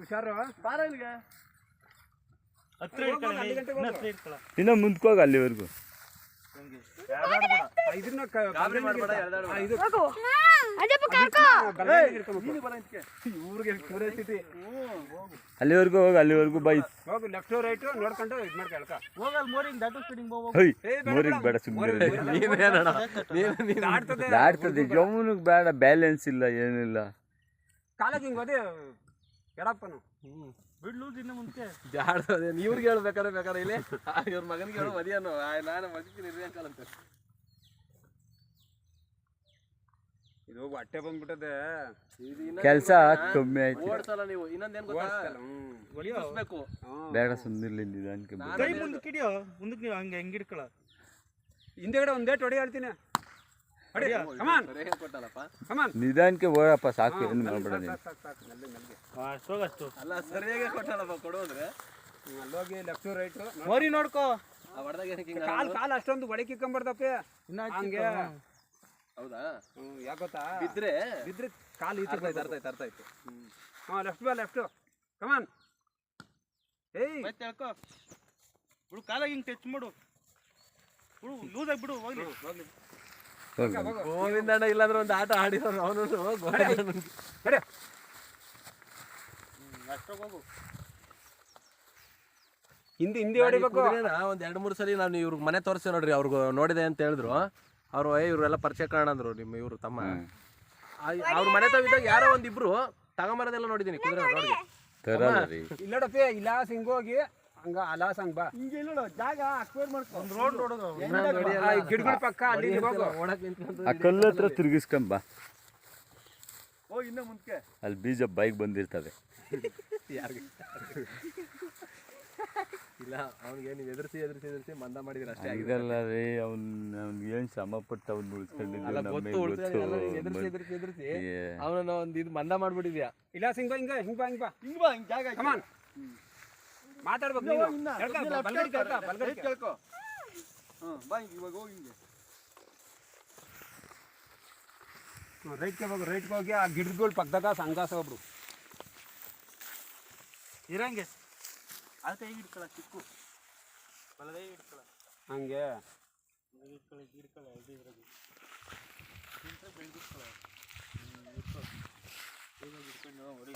ಹುಷಾರು ಬಾರ ಇಲ್ಲಿಗೆ ಇನ್ನ ಮುಂದ್ಕೋಗ ಅಲ್ಲಿವರೆಗೂ ಅಲ್ಲಿವರೆಗೂ ಹೋಗ ಅಲ್ಲಿವರೆಗೂ ಬೈ ಹೋಗು ಲೆಫ್ಟ್ ರೈಟ್ ನೋಡ್ಕೊಂಡು ಇದು ಮಾಡ್ಕೊಳ್ಕ ಮೋರಿಗೆ ಬೇಡ ಸುಮ್ಮನೆ ದಾಟ್ತದೆ ಜಮ್ಮುನಿಗೆ ಬೇಡ ಬ್ಯಾಲೆನ್ಸ್ ಇಲ್ಲ ಏನಿಲ್ಲ ಕಾಲೇಜ್ ಹಿಂಗೆ ಅದೇ ಎಡಪ್ಪನು ಬಿಡ್ಲು ಇನ್ನ ಮುಂಚೆ ಜಾಡ್ತದೆ ಇವ್ರಿಗೆ ಹೇಳ್ಬೇಕಾದ್ರೆ ಬೇಕಾದ್ರೆ ಇಲ್ಲಿ ಇವ್ರ ಮಗನಿಗೆ ಹೇಳೋ ಮದಿಯನ್ನು ನಾನು ಮದಿತೀನಿ ಇರ್ಬೇಕಲ್ಲ ಅಂತ ಇದು ಹೊಟ್ಟೆ ಬಂದ್ಬಿಟ್ಟದೆ ಕೆಲಸ ಕಮ್ಮಿ ಆಯ್ತು ಓಡ್ಸಲ್ಲ ನೀವು ಇನ್ನೊಂದೇನ್ ಗೊತ್ತಾಬೇಕು ಬೇಡ ಸುಮ್ಮನಿರ್ಲಿ ನಿಧಾನಕ್ಕೆ ಕೈ ಮುಂದಕ್ಕೆ ಹಿಡಿಯೋ ಮುಂದಕ್ಕೆ ನೀವು ಹಂಗೆ ಹೆಂಗೆ ಹಿಡ್ಕೊಳ ಹಿಂದೆಗಡೆ ಒಂದೇ ಹೊಡಿ ಹೇಳ್ತೀನಿ ನಿಧಾನಕ್ಕೆ ಹೋಗಪ್ಪ ಸಾಕು ಏನು ಮಾಡ್ಬೇಡ ನೀನು ಅಷ್ಟೋಗಷ್ಟು ಅಲ್ಲ ಸರಿಯಾಗಿ ಕೊಟ್ಟಲ್ಲಪ್ಪ ಕೊಡೋದ್ರೆ ಅಲ್ಲೋಗಿ ಲೆಫ್ಟ್ ರೈಟ್ ಮೋರಿ ನೋಡ್ಕೋ ಕಾಲ್ ಅಷ್ಟೊಂದು ಒಳಕಿಕ್ಕಂಬಾರ್ದಪ್ಪ ಹಂಗೆ ಹೌದಾ ಯಾಕೊತ್ತಾ ಬಿದ್ರೆ ಕಾಲು ಈಚೆ ಅರ್ಥ ಆಯ್ತು ಹಾ ಲೆಫ್ಟ್ ಕಮಾನ್ ಏಯ್ ಹೇಳ್ಕೋ ಬಿಡು ಕಾಲಾಗಿ ಹಿಂಗೆ ಟಚ್ ಮಾಡು ಬಿಡು ಲೂಸ್ ಆಗಿ ಬಿಡು ಹೋಗ್ಲಿ ಗೋವಿಂದಣ್ಣ ಇಲ್ಲಾಂದ್ರೆ ಒಂದು ಆಟ ಆಡಿರೋರು ಅವನು ಹೋಗು ಹಿಂದೆ ಹೊಡಿಬೇಕು ಒಂದ್ 2-3 ಸಲ ನಾನು ಇವ್ರಿಗೆ ಮನೆ ತೋರಿಸಿ ನೋಡ್ರಿ ಅವ್ರಿಗೆ ನೋಡಿದೆ ಅಂತ ಹೇಳಿದ್ರು ಅವ್ರು ಇವ್ರೆಲ್ಲ ಪರಿಚಯ ಕಾರಣ ಅಂದ್ರು ನಿಮ್ಮ ಇವ್ರು ತಮ್ಮ ಅವ್ರ ಮನೆ ತಗಿದ್ದಾಗ ಯಾರೋ ಒಂದಿಬ್ರು ತಗೊಂಬರೋದೆಲ್ಲ ನೋಡಿದೀನಿ ಕುದುರೆ ನೋಡಿ ಇಲ್ಲಡಪ್ಪಿ ಇಲ್ಲ ಹಿಂಗೋಗಿ ಹಂಗ ಅಲಾಸ್ ಹಂಗ ಬಾ ಹಿಂಗೆ ಇಲ್ಲ ಜಾಗ ಅಕ್ವೇರ್ ಮಾಡ್ಕೊ ಒಂದು ರೋಡ್ ನೋಡೋದು ಗಿಡಗಳ ಪಕ್ಕ ಅಲ್ಲಿ ಆ ಕಲ್ಲು ಹತ್ರ ತಿರುಗಿಸ್ಕೊಂಡ್ ಬಾ ಓ ಇನ್ನ ಮುಂದಕ್ಕೆ ಅಲ್ಲಿ ಬೀಜ ಬೈಕ್ ಬಂದಿರ್ತವೆ ಇಲ್ಲ ಅವ್ನಿಗೆ ನೀವು ಎದುರಿಸಿ ಮಂದ ಮಾಡಿದ್ರೆ ಅಷ್ಟೇ ಇದಲ್ಲ ರೀ ಅವ್ನಿಗೆ ಏನು ಶ್ರಮಪಟ್ಟು ಅವ್ನು ಉಳಿಸ್ಕೊಂಡಿದ್ದು ಎದುರಿಸಿ ಅವನನ್ನ ಒಂದು ಇದು ಮಂದ ಮಾಡ್ಬಿಟ್ಟಿದ್ಯಾ ಇಲ್ಲ ಹಿಂಗ ಜಾಗ ಕಮಾನ್ ಮಾತಾಡ್ಬೇಕು ಕೇಳ್ಕೊ ಬಾ ಇವಾಗ ಹೋಗಿ ರೈಟ್ಗೆ ಹೋಗಿ ಆ ಗಿಡಗಳ ಪಕ್ಕದಾಗ ಸಂಗಾಸ ಒಬ್ರು ಇರಂಗೆ ಅದು ಕೈ ಹಿಡ್ಕೊಳ ಚಿಕ್ಕು ಬಲದೈ ಹಿಡ್ಕೊಳ ಹಂಗೆ ಹಿಡ್ಕೊಳ ಇದು ಇದ್ರಾಗೆ ಬೆಳೆದಿಟ್ಕೊಳ ಹಿಡ್ಕೊಂಡು ಹೊಡಿ